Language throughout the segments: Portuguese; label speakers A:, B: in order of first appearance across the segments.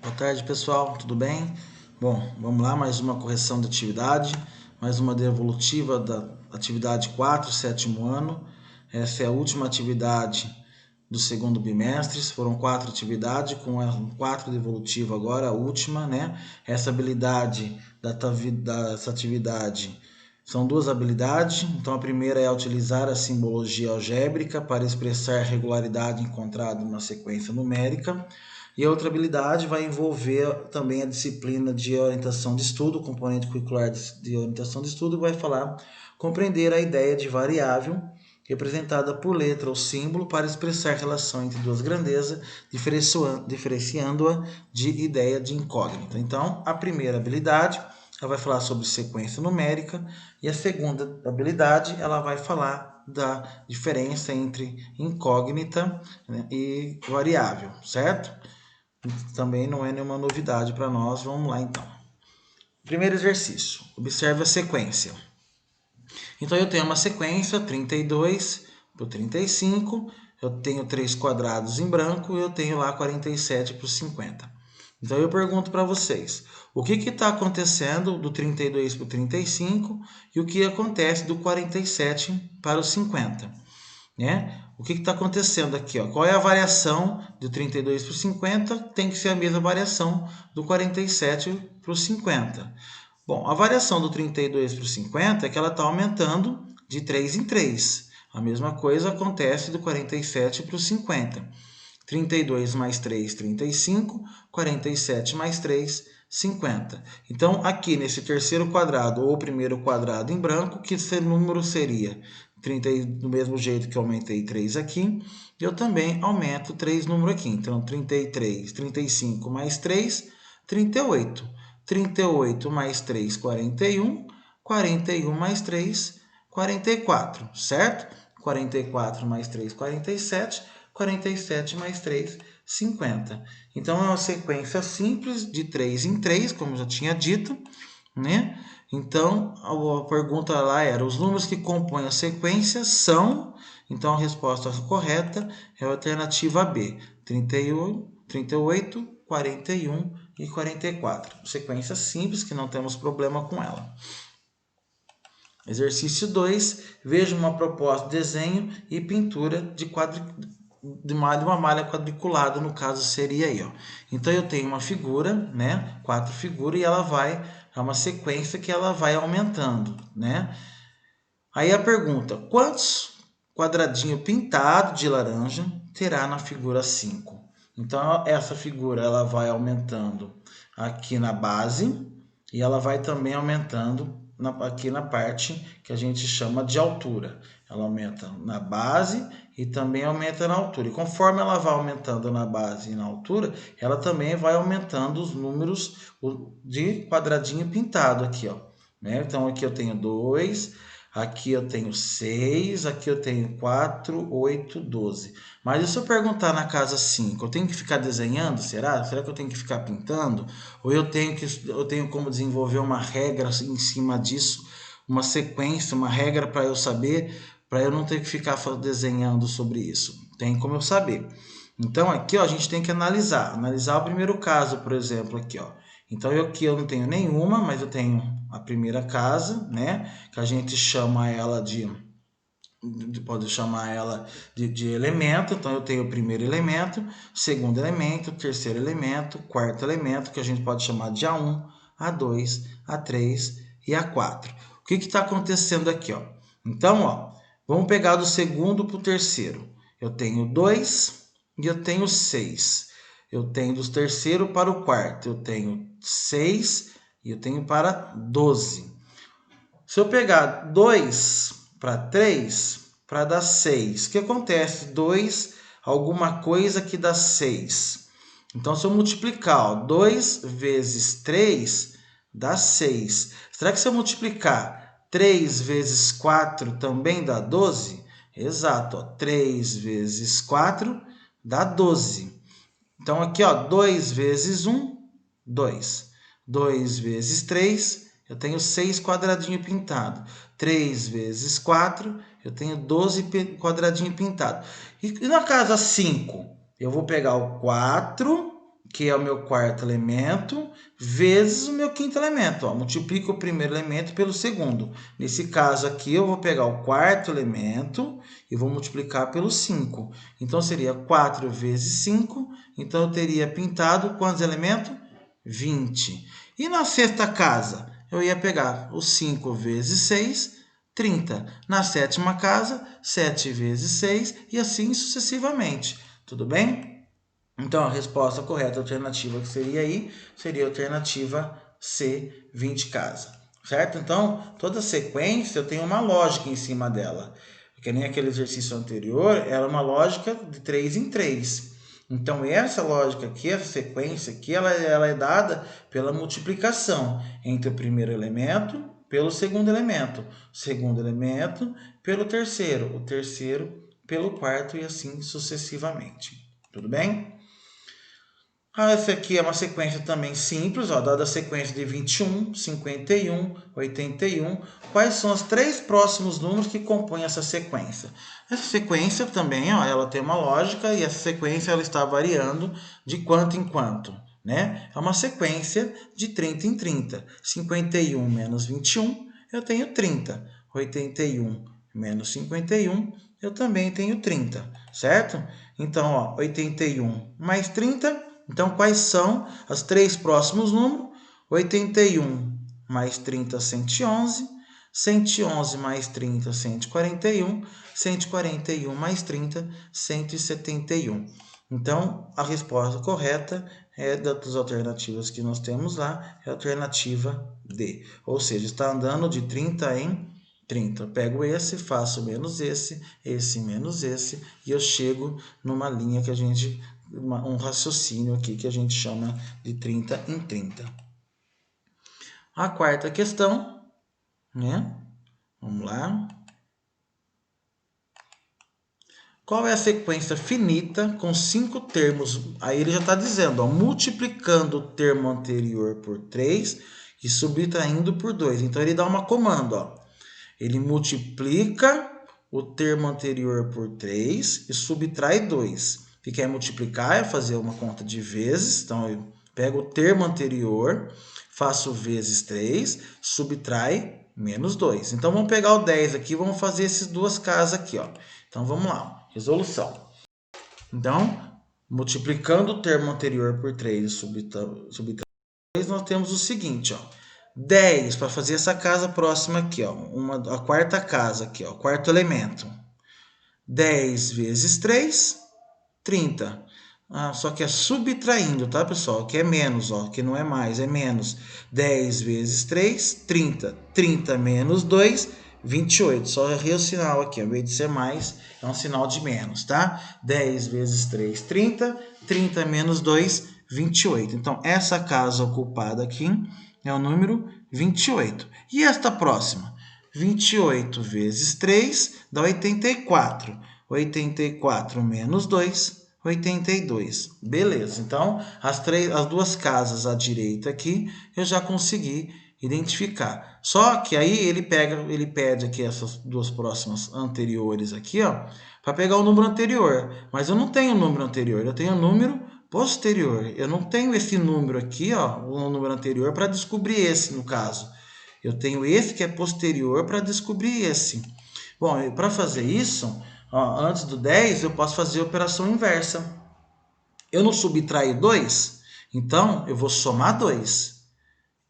A: Boa tarde, pessoal, tudo bem? Bom, vamos lá, mais uma correção de atividade, mais uma devolutiva da atividade 4, sétimo ano. Essa é a última atividade do segundo bimestre, foram 4 atividades, com 4 devolutiva agora, a última, né? Essa habilidade dessa atividade são 2 habilidades, então a primeira é utilizar a simbologia algébrica para expressar regularidade encontrada numa sequência numérica. E a outra habilidade vai envolver também a disciplina de orientação de estudo, o componente curricular de orientação de estudo, vai falar compreender a ideia de variável representada por letra ou símbolo para expressar relação entre duas grandezas, diferenciando-a de ideia de incógnita. Então, a primeira habilidade, ela vai falar sobre sequência numérica, e a segunda habilidade, ela vai falar da diferença entre incógnita, né, e variável, certo? Também não é nenhuma novidade para nós. Vamos lá, então. Primeiro exercício. Observe a sequência. Então, eu tenho uma sequência, 32 para 35. Eu tenho 3 quadrados em branco e eu tenho lá 47 para 50. Então, eu pergunto para vocês, o que está acontecendo do 32 para o 35 e o que acontece do 47 para o 50? Né? O que está acontecendo aqui? Ó? Qual é a variação do 32 para o 50? Tem que ser a mesma variação do 47 para o 50. Bom, a variação do 32 para o 50 é que ela está aumentando de 3 em 3. A mesma coisa acontece do 47 para o 50. 32 mais 3, 35. 47 mais 3, 50. Então, aqui nesse terceiro quadrado, ou primeiro quadrado em branco, que esse número seria 30, do mesmo jeito que eu aumentei 3 aqui, eu também aumento 3 números aqui. Então, 33, 35 mais 3, 38. 38 mais 3, 41. 41 mais 3, 44, certo? 44 mais 3, 47. 47 mais 3, 50. Então, é uma sequência simples de 3 em 3, como eu já tinha dito, né? Então, a pergunta lá era, os números que compõem a sequência são... Então, a resposta correta é a alternativa B, 38, 41 e 44. Sequência simples, que não temos problema com ela. Exercício 2, veja uma proposta de desenho e pintura de uma malha quadriculada, no caso seria aí, ó. Então eu tenho uma figura, né, 4 figuras, e ela vai, é uma sequência que ela vai aumentando, né. Aí a pergunta, quantos quadradinhos pintados de laranja terá na figura 5? Então essa figura ela vai aumentando aqui na base e ela vai também aumentando aqui na parte que a gente chama de altura. Ela aumenta na base e também aumenta na altura. E conforme ela vai aumentando na base e na altura, ela também vai aumentando os números de quadradinho pintado aqui, ó. Né? Então aqui eu tenho 2, aqui eu tenho 6, aqui eu tenho 4, 8, 12. Mas e se eu perguntar na casa 5, eu tenho que ficar desenhando, será? Será que eu tenho que ficar pintando? Ou eu tenho como desenvolver uma regra em cima disso, uma sequência, uma regra para eu saber, para eu não ter que ficar desenhando sobre isso? Tem como eu saber. Então aqui, ó, a gente tem que analisar o primeiro caso, por exemplo, aqui, ó. Então aqui eu não tenho nenhuma, mas eu tenho a primeira casa, né? Que a gente chama ela pode chamar ela de elemento. Então eu tenho o primeiro elemento, segundo elemento, terceiro elemento, quarto elemento, que a gente pode chamar de A1, A2, A3 e A4. O que está acontecendo aqui, ó? Então, ó, vamos pegar do segundo para o terceiro. Eu tenho 2 e eu tenho 6. Eu tenho do terceiro para o quarto, eu tenho 6 e eu tenho para 12. Se eu pegar 2 para 3, para dar 6, o que acontece? 2, alguma coisa que dá 6. Então, se eu multiplicar, ó, 2 vezes 3, dá 6. Será que se eu multiplicar 3 vezes 4 também dá 12? Exato, ó, 3 vezes 4 dá 12. Então, aqui, ó, 2 vezes 1, 2. 2 vezes 3, eu tenho 6 quadradinhos pintados. 3 vezes 4, eu tenho 12 quadradinhos pintados. E na casa 5, eu vou pegar o 4 que é o meu quarto elemento, vezes o meu quinto elemento. Ó, multiplico o primeiro elemento pelo segundo. Nesse caso aqui, eu vou pegar o quarto elemento e vou multiplicar pelo 5. Então, seria 4 vezes 5. Então, eu teria pintado quantos elementos? 20. E na sexta casa, eu ia pegar o 5 vezes 6, 30. Na sétima casa, 7 vezes 6 e assim sucessivamente. Tudo bem? Então, a resposta correta, a alternativa que seria aí, seria a alternativa C, 20 casa. Certo? Então, toda sequência eu tenho uma lógica em cima dela. Que nem aquele exercício anterior, era uma lógica de 3 em 3. Então, essa lógica aqui, essa sequência aqui, ela é dada pela multiplicação entre o primeiro elemento pelo segundo elemento, o segundo elemento pelo terceiro, o terceiro pelo quarto e assim sucessivamente. Tudo bem? Essa aqui é uma sequência também simples, ó, dada a sequência de 21, 51, 81. Quais são os 3 próximos números que compõem essa sequência? Essa sequência também, ó, ela tem uma lógica e essa sequência ela está variando de quanto em quanto, né? É uma sequência de 30 em 30. 51 menos 21, eu tenho 30. 81 menos 51, eu também tenho 30, certo? Então, ó, 81 mais 30... Então, quais são os 3 próximos números? 81 mais 30, 111. 111 mais 30, 141. 141 mais 30, 171. Então, a resposta correta das alternativas que nós temos lá é a alternativa D. Ou seja, está andando de 30 em 30. Eu pego esse, faço menos esse menos esse, e eu chego numa linha que a gente... um raciocínio aqui que a gente chama de 30 em 30. A quarta questão, né? Vamos lá. Qual é a sequência finita com 5 termos? Aí ele já está dizendo, ó, multiplicando o termo anterior por 3 e subtraindo por 2. Então, ele dá uma comando, ó. Ele multiplica o termo anterior por 3 e subtrai 2. O que é multiplicar? É fazer uma conta de vezes. Então, eu pego o termo anterior, faço vezes 3, subtrai menos 2. Então, vamos pegar o 10 aqui, vamos fazer essas duas casas aqui, ó. Então, vamos lá. Resolução. Então, multiplicando o termo anterior por 3 e subtrai 2, nós temos o seguinte, ó. 10 para fazer essa casa próxima aqui, ó, a quarta casa aqui, ó, quarto elemento. 10 vezes 3, 30. Só que é subtraindo, tá, pessoal? Que é menos, ó, que não é mais, é menos. 10 vezes 3, 30. 30 menos 2, 28. Só errei o sinal aqui, ao invés de ser mais, é um sinal de menos, tá? 10 vezes 3, 30. 30 menos 2, 28. Então, essa casa ocupada aqui é o número 28. E esta próxima? 28 vezes 3 dá 84. 84 menos 2, 82. Beleza. Então, as duas casas à direita aqui, eu já consegui identificar. Só que aí ele pede aqui essas duas próximas anteriores aqui, ó, para pegar o número anterior. Mas eu não tenho o número anterior, eu tenho o número posterior. Eu não tenho esse número aqui, ó, o número anterior, para descobrir esse, no caso. Eu tenho esse que é posterior para descobrir esse. Bom, para fazer isso, ó, antes do 10, eu posso fazer a operação inversa. Eu não subtraio 2, então eu vou somar 2.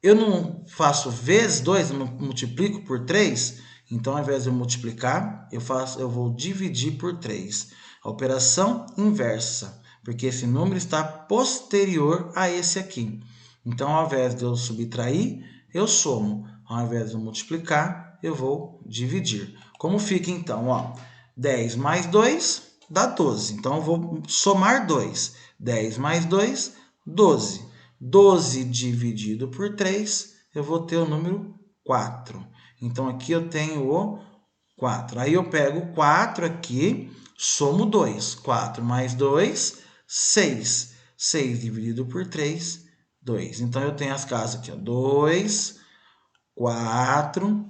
A: Eu não faço vezes 2, eu não multiplico por 3, então ao invés de eu multiplicar, eu vou dividir por 3. A operação inversa, porque esse número está posterior a esse aqui. Então, ao invés de eu subtrair, eu somo. Ao invés de eu multiplicar, eu vou dividir. Como fica então? Ó, 10 mais 2 dá 12. Então, eu vou somar 2. 10 mais 2, 12. 12 dividido por 3, eu vou ter o número 4. Então, aqui eu tenho o 4. Aí eu pego o 4 aqui, somo 2. 4 mais 2, 6. 6 dividido por 3, 2. Então, eu tenho as casas aqui, ó, 2, 4,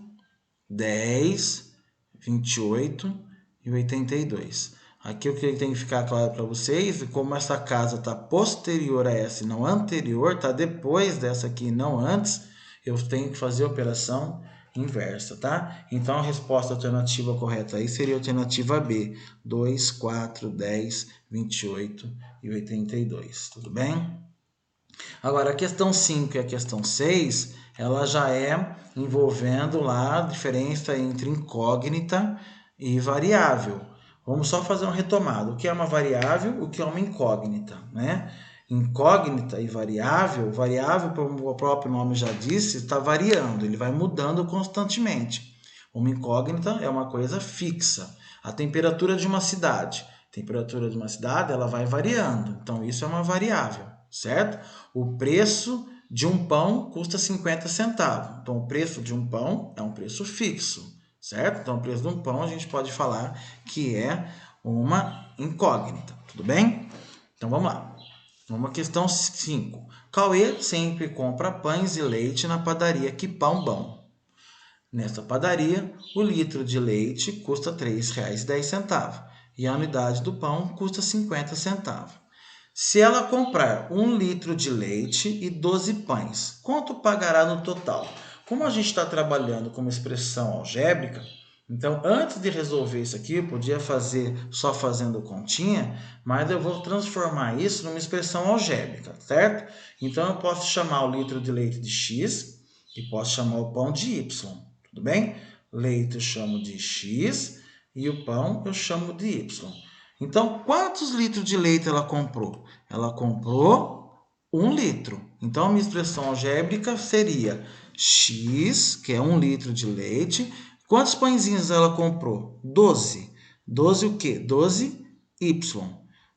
A: 10, 28 e 82. Aqui o que tem que ficar claro para vocês, como essa casa está posterior a essa e não anterior, está depois dessa aqui e não antes, eu tenho que fazer a operação inversa, tá? Então a resposta alternativa correta aí seria a alternativa B, 2, 4, 10, 28 e 82, tudo bem? Agora a questão 5 e a questão 6, ela já é envolvendo lá a diferença entre incógnita e variável. Vamos só fazer um retomado. O que é uma variável, o que é uma incógnita, né? Incógnita e variável, como o próprio nome já disse, está variando, ele vai mudando constantemente. Uma incógnita é uma coisa fixa. A temperatura de uma cidade. A temperatura de uma cidade, ela vai variando. Então, isso é uma variável, certo? O preço de um pão custa 50 centavos. Então, o preço de um pão é um preço fixo, certo? Então, o preço de um pão a gente pode falar que é uma incógnita, tudo bem? Então, vamos lá. Uma questão 5. Cauê sempre compra pães e leite na padaria Que Pão Bom. Nessa padaria, o litro de leite custa R$ 3,10 e a unidade do pão custa 50 centavos. Se ela comprar 1 litro de leite e 12 pães, quanto pagará no total? Como a gente está trabalhando com uma expressão algébrica, então antes de resolver isso aqui, eu podia fazer só fazendo continha, mas eu vou transformar isso numa expressão algébrica, certo? Então eu posso chamar o litro de leite de X e posso chamar o pão de Y, tudo bem? Leite eu chamo de X e o pão eu chamo de Y. Então, quantos litros de leite ela comprou? Ela comprou 1 litro. Então, a minha expressão algébrica seria X, que é 1 litro de leite. Quantos pãezinhos ela comprou? 12. 12 o quê? 12 Y.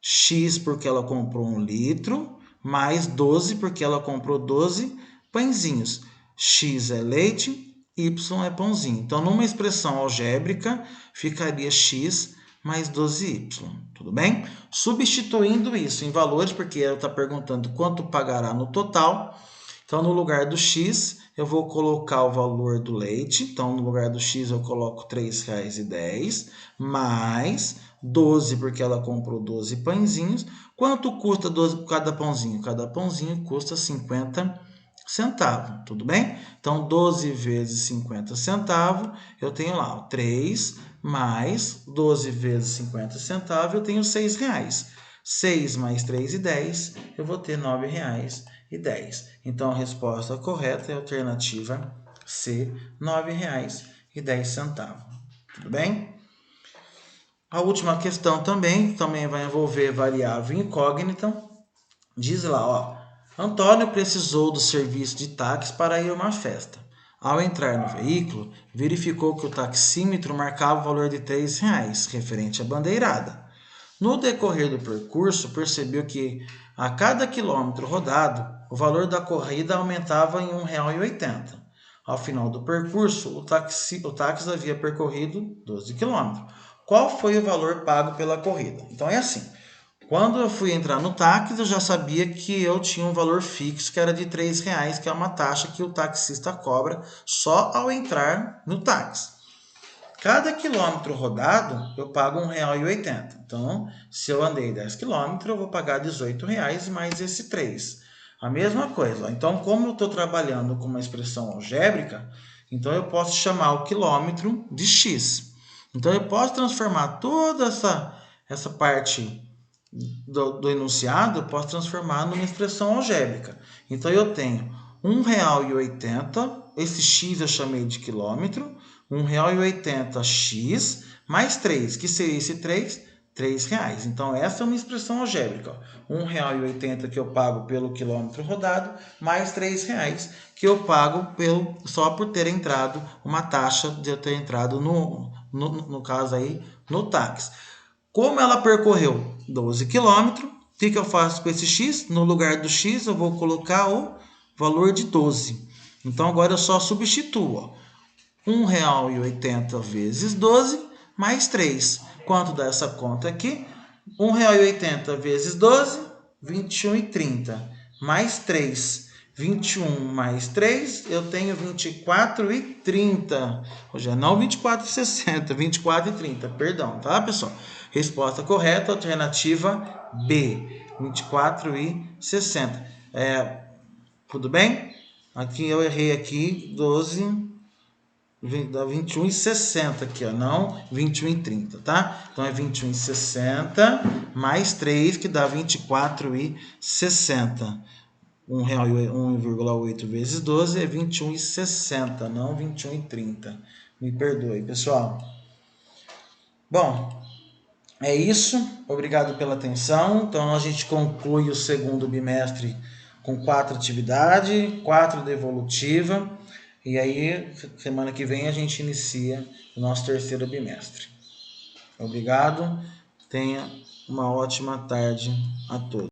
A: X porque ela comprou 1 litro, mais 12 porque ela comprou 12 pãezinhos. X é leite, Y é pãozinho. Então, numa expressão algébrica, ficaria X mais 12y, tudo bem? Substituindo isso em valores, porque ela está perguntando quanto pagará no total. Então, no lugar do X, eu vou colocar o valor do leite. Então, no lugar do X, eu coloco R$ 3,10, mais 12, porque ela comprou 12 pãezinhos. Quanto custa 12 cada pãozinho? Cada pãozinho custa 50 centavos, tudo bem? Então, 12 vezes 50 centavos, eu tenho lá o 3 mais 12 vezes 50 centavos, eu tenho R$6. 6 mais 3,10, eu vou ter R$9,10. Então, a resposta correta é a alternativa C, R$9,10. Tudo bem? A última questão também vai envolver variável incógnita. Diz lá, ó, Antônio precisou do serviço de táxi para ir a uma festa. Ao entrar no veículo, verificou que o taxímetro marcava o valor de R$3, referente à bandeirada. No decorrer do percurso, percebeu que a cada quilômetro rodado, o valor da corrida aumentava em R$1,80. Ao final do percurso, o táxi havia percorrido 12 quilômetros. Qual foi o valor pago pela corrida? Então é assim. Quando eu fui entrar no táxi, eu já sabia que eu tinha um valor fixo, que era de R$3, que é uma taxa que o taxista cobra só ao entrar no táxi. Cada quilômetro rodado, eu pago R$1,80. Então, se eu andei 10 quilômetros, eu vou pagar R$18 mais esse 3. A mesma coisa. Então, como eu estou trabalhando com uma expressão algébrica, então eu posso chamar o quilômetro de X. Então, eu posso transformar toda essa parte do enunciado, eu posso transformar numa expressão algébrica. Então, eu tenho R$1,80, esse X eu chamei de quilômetro, R$1,80x mais 3, que seria esse 3? R$3. Então, essa é uma expressão algébrica. R$1,80 que eu pago pelo quilômetro rodado, mais R$3 que eu pago só por ter entrado uma taxa de eu ter entrado no caso aí, no táxi. Como ela percorreu 12 quilômetros, o que eu faço com esse X? No lugar do X, eu vou colocar o valor de 12. Então, agora eu só substituo. R$1,80 vezes 12 mais 3. Quanto dá essa conta aqui? R$1,80 vezes 12, R$21,30. Mais 3. 21 mais 3, eu tenho 24,30. Hoje é não 24,60, 24,30, perdão, tá, pessoal? Resposta correta, alternativa B, 24,60. Tudo bem? Aqui eu errei aqui, 12, dá 21,60 aqui, ó, não 21,30, tá? Então é 21,60 mais 3, que dá 24,60. R$1,8 vezes 12 é 21,60, não 21,30. Me perdoe, pessoal. Bom, é isso. Obrigado pela atenção. Então a gente conclui o segundo bimestre com 4 atividades, 4 devolutiva. E aí, semana que vem, a gente inicia o nosso terceiro bimestre. Obrigado. Tenha uma ótima tarde a todos.